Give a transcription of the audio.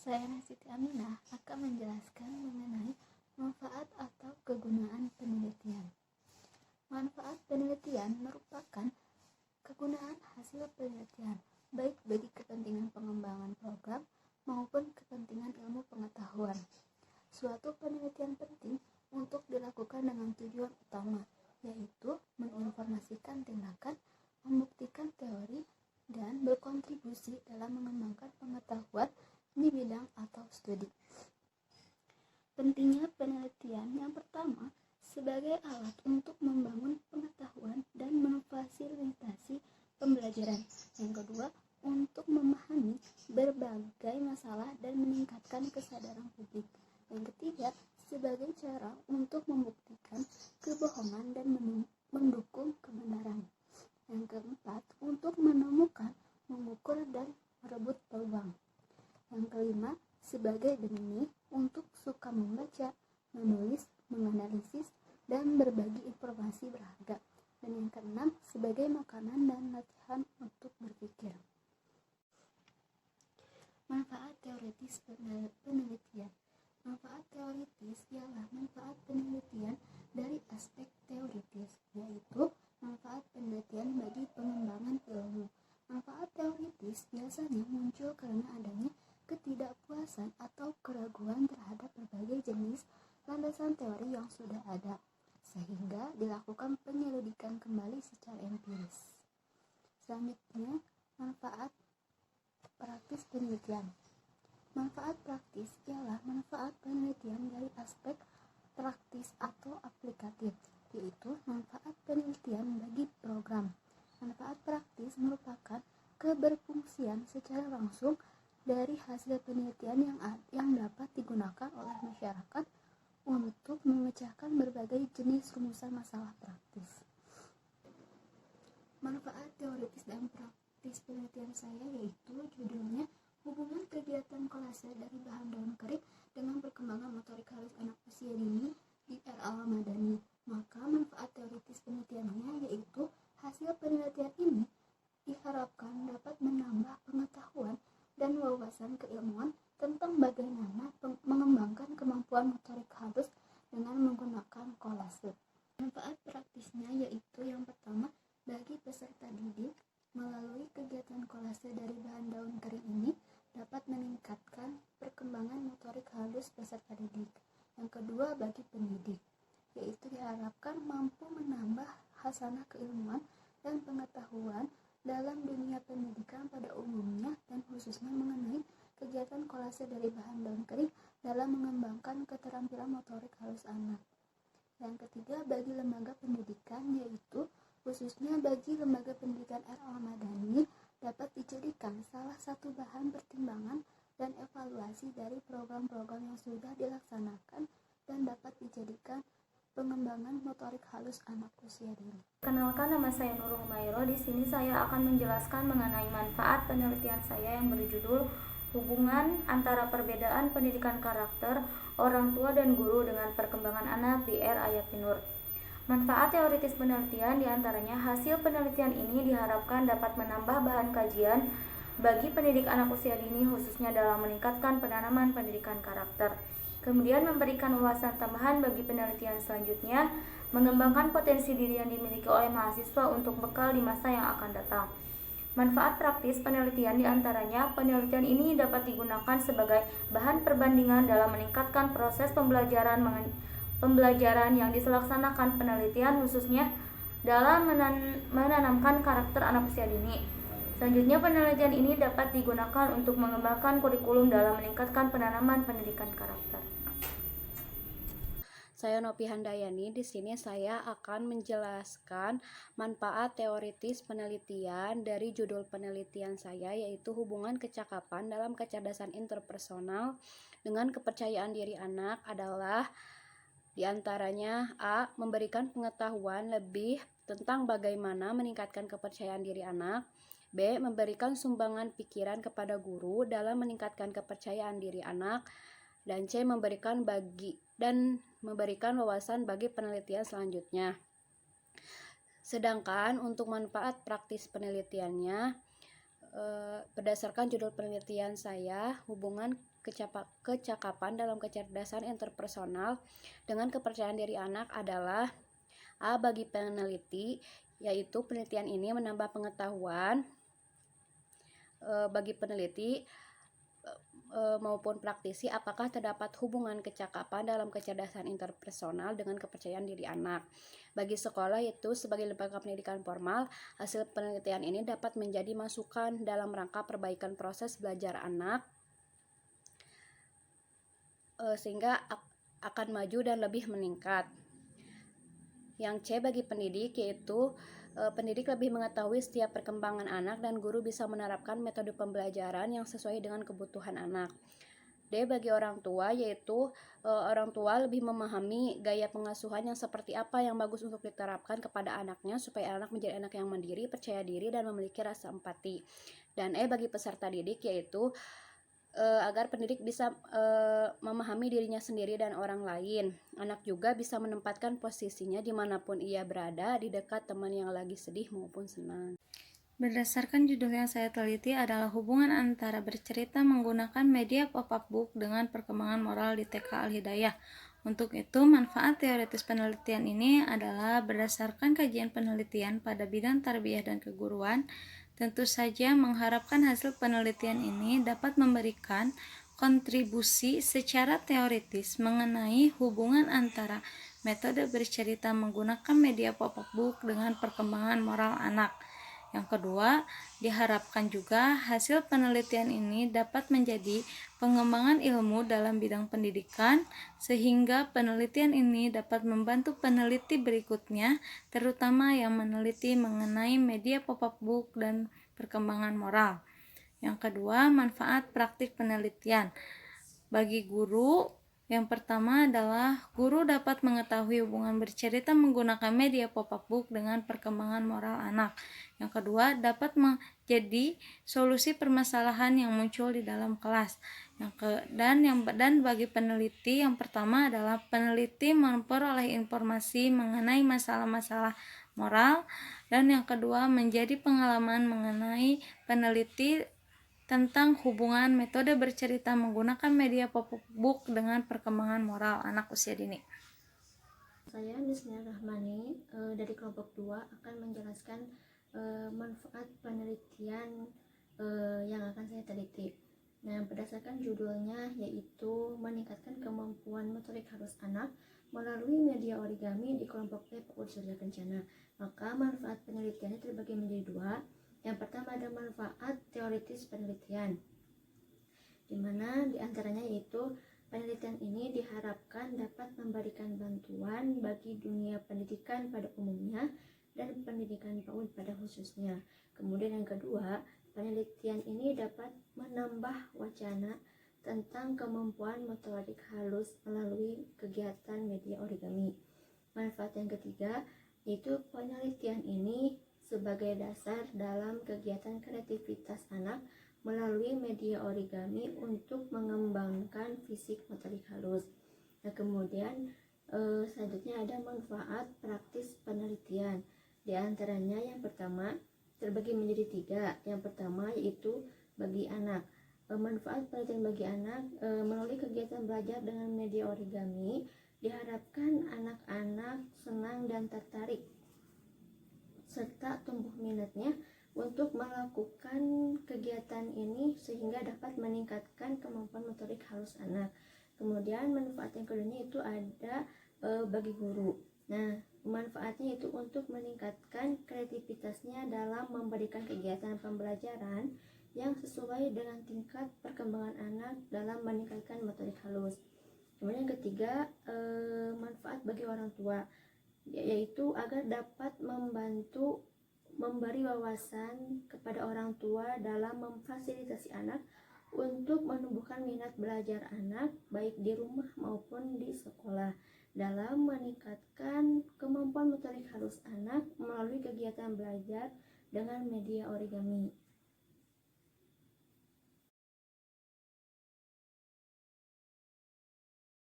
Saya Siti Aminah akan menjelaskan mengenai manfaat atau kegunaan penelitian. Manfaat penelitian merupakan kegunaan hasil penelitian, baik bagi kepentingan pengembangan program maupun kepentingan ilmu pengetahuan. Suatu penelitian penting untuk dilakukan dengan tujuan utama, yaitu menginformasikan tindakan, membuktikan teori, dan berkontribusi dalam mengembangkan pengetahuan di bidang atau studi. Pentingnya penelitian yang pertama, sebagai alat untuk membangun pengetahuan dan memfasilitasi pembelajaran. Yang kedua, untuk memahami berbagai masalah dan meningkatkan kesadaran publik. Yang ketiga, sebagai cara untuk membuktikan kebohongan dan mendukung kebenaran. Yang keempat, untuk menemukan, mengukur, dan merebut peluang. Yang kelima, sebagai benih untuk suka membaca, menulis, menganalisis, dan berbagi informasi berharga. Dan yang keenam, sebagai makanan dan latihan untuk berpikir. Manfaat teoritis penelitian. Manfaat teoritis ialah manfaat penelitian dari aspek teoritis, yaitu manfaat penelitian bagi pengembangan ilmu. Manfaat teoritis biasanya muncul karena adanya ketidakpuasan atau keraguan terhadap berbagai jenis landasan teori yang sudah ada, sehingga dilakukan penyelidikan kembali secara empiris. Selanjutnya, manfaat praktis penelitian. Manfaat praktis ialah manfaat penelitian dari aspek praktis atau aplikatif, yaitu manfaat penelitian bagi program. Manfaat praktis merupakan keberfungsian secara langsung dari hasil penelitian yang dapat digunakan oleh masyarakat untuk memecahkan berbagai jenis rumusan masalah praktis. Manfaat teoritis dan praktis penelitian saya yaitu judulnya hubungan kegiatan kolase dari bahan daun kering dengan perkembangan motorik halus anak usia dini di era Al-Madani. Maka manfaat teoritis penelitiannya yaitu hasil penelitian ini diharapkan dapat menambah pengetahuan dan wawasan keilmuan tentang bagaimana mengembangkan kemampuan motorik halus dengan menggunakan kolase. Manfaat praktisnya yaitu yang pertama, bagi peserta didik, melalui kegiatan kolase dari bahan daun kering ini dapat meningkatkan perkembangan motorik halus peserta didik. Yang kedua, bagi pendidik, yaitu diharapkan mampu menambah hasanah keilmuan dan pengetahuan dalam dunia pendidikan pada umumnya dan khususnya mengenai kegiatan kolase dari bahan daun kering dalam mengembangkan keterampilan motorik halus anak. Yang ketiga, bagi lembaga pendidikan, yaitu khususnya bagi lembaga pendidikan Al-Madani dapat dijadikan salah satu bahan pertimbangan dan evaluasi dari program-program yang sudah dilaksanakan dan dapat dijadikan pengembangan motorik halus anak usia dini. Kenalkan, nama saya Nurul Humairo. Di sini saya akan menjelaskan mengenai manfaat penelitian saya yang berjudul hubungan antara perbedaan pendidikan karakter orang tua dan guru dengan perkembangan anak di era Ayati Nur. Manfaat teoritis penelitian diantaranya hasil penelitian ini diharapkan dapat menambah bahan kajian bagi pendidik anak usia dini khususnya dalam meningkatkan penanaman pendidikan karakter. Kemudian memberikan wawasan tambahan bagi penelitian selanjutnya, mengembangkan potensi diri yang dimiliki oleh mahasiswa untuk bekal di masa yang akan datang. Manfaat praktis penelitian diantaranya penelitian ini dapat digunakan sebagai bahan perbandingan dalam meningkatkan proses pembelajaran yang dilaksanakan penelitian khususnya dalam menanamkan karakter anak usia dini. Selanjutnya, penelitian ini dapat digunakan untuk mengembangkan kurikulum dalam meningkatkan penanaman pendidikan karakter. Saya Nopi Handayani. Di sini saya akan menjelaskan manfaat teoritis penelitian dari judul penelitian saya, yaitu hubungan kecakapan dalam kecerdasan interpersonal dengan kepercayaan diri anak adalah diantaranya A. Memberikan pengetahuan lebih tentang bagaimana meningkatkan kepercayaan diri anak. B. Memberikan sumbangan pikiran kepada guru dalam meningkatkan kepercayaan diri anak. Dan C. Memberikan wawasan bagi penelitian selanjutnya. Sedangkan untuk manfaat praktis penelitiannya, Berdasarkan judul penelitian saya, hubungan kecakapan dalam kecerdasan interpersonal dengan kepercayaan diri anak adalah A. Bagi peneliti, yaitu penelitian ini menambah pengetahuan bagi peneliti maupun praktisi apakah terdapat hubungan kecakapan dalam kecerdasan interpersonal dengan kepercayaan diri anak. Bagi sekolah, yaitu sebagai lembaga pendidikan formal, hasil penelitian ini dapat menjadi masukan dalam rangka perbaikan proses belajar anak sehingga akan maju dan lebih meningkat. Yang C bagi pendidik, yaitu pendidik lebih mengetahui setiap perkembangan anak dan guru bisa menerapkan metode pembelajaran yang sesuai dengan kebutuhan anak. D bagi orang tua, yaitu orang tua lebih memahami gaya pengasuhan yang seperti apa yang bagus untuk diterapkan kepada anaknya supaya anak menjadi anak yang mandiri, percaya diri, dan memiliki rasa empati. Dan E bagi peserta didik, yaitu agar pendidik bisa memahami dirinya sendiri dan orang lain. Anak juga bisa menempatkan posisinya dimanapun ia berada, di dekat teman yang lagi sedih maupun senang. Berdasarkan judul yang saya teliti adalah hubungan antara bercerita menggunakan media pop-up book dengan perkembangan moral di TK Al-Hidayah. Untuk itu, manfaat teoritis penelitian ini adalah berdasarkan kajian penelitian pada bidang tarbiyah dan keguruan. Tentu saja mengharapkan hasil penelitian ini dapat memberikan kontribusi secara teoritis mengenai hubungan antara metode bercerita menggunakan media pop-up book dengan perkembangan moral anak. Yang kedua, diharapkan juga hasil penelitian ini dapat menjadi pengembangan ilmu dalam bidang pendidikan, sehingga penelitian ini dapat membantu peneliti berikutnya, terutama yang meneliti mengenai media pop-up book dan perkembangan moral. Yang kedua, manfaat praktik penelitian. Bagi guru, yang pertama adalah guru dapat mengetahui hubungan bercerita menggunakan media pop-up book dengan perkembangan moral anak. Yang kedua, dapat menjadi solusi permasalahan yang muncul di dalam kelas. Dan bagi peneliti, yang pertama adalah peneliti memperoleh informasi mengenai masalah-masalah moral, dan yang kedua menjadi pengalaman mengenai peneliti tentang hubungan metode bercerita menggunakan media pop-up book dengan perkembangan moral anak usia dini. Saya Bismillahirrahmanirrahim dari kelompok 2 akan menjelaskan manfaat penelitian yang akan saya teliti. Nah, berdasarkan judulnya yaitu meningkatkan kemampuan motorik halus anak melalui media origami di kelompok P PAUD Surya Kencana. Maka manfaat penelitiannya terbagi menjadi 2. Yang pertama ada manfaat teoritis penelitian, di mana diantaranya yaitu penelitian ini diharapkan dapat memberikan bantuan bagi dunia pendidikan pada umumnya dan pendidikan PAUD pada khususnya. Kemudian yang kedua, penelitian ini dapat menambah wacana tentang kemampuan motorik halus melalui kegiatan media origami. Manfaat yang ketiga yaitu penelitian ini sebagai dasar dalam kegiatan kreativitas anak melalui media origami untuk mengembangkan fisik motorik halus. Nah, kemudian selanjutnya ada manfaat praktis penelitian. Di antaranya yang pertama terbagi menjadi 3. Yang pertama yaitu bagi anak. Manfaat penelitian bagi anak melalui kegiatan belajar dengan media origami diharapkan anak-anak senang dan tertarik serta tumbuh minatnya untuk melakukan kegiatan ini sehingga dapat meningkatkan kemampuan motorik halus anak. Kemudian manfaat yang keduanya itu ada bagi guru. Nah, manfaatnya itu untuk meningkatkan kreativitasnya dalam memberikan kegiatan pembelajaran yang sesuai dengan tingkat perkembangan anak dalam meningkatkan motorik halus. Kemudian yang ketiga, manfaat bagi orang tua, yaitu agar dapat membantu memberi wawasan kepada orang tua dalam memfasilitasi anak untuk menumbuhkan minat belajar anak baik di rumah maupun di sekolah dalam meningkatkan kemampuan motorik halus anak melalui kegiatan belajar dengan media origami.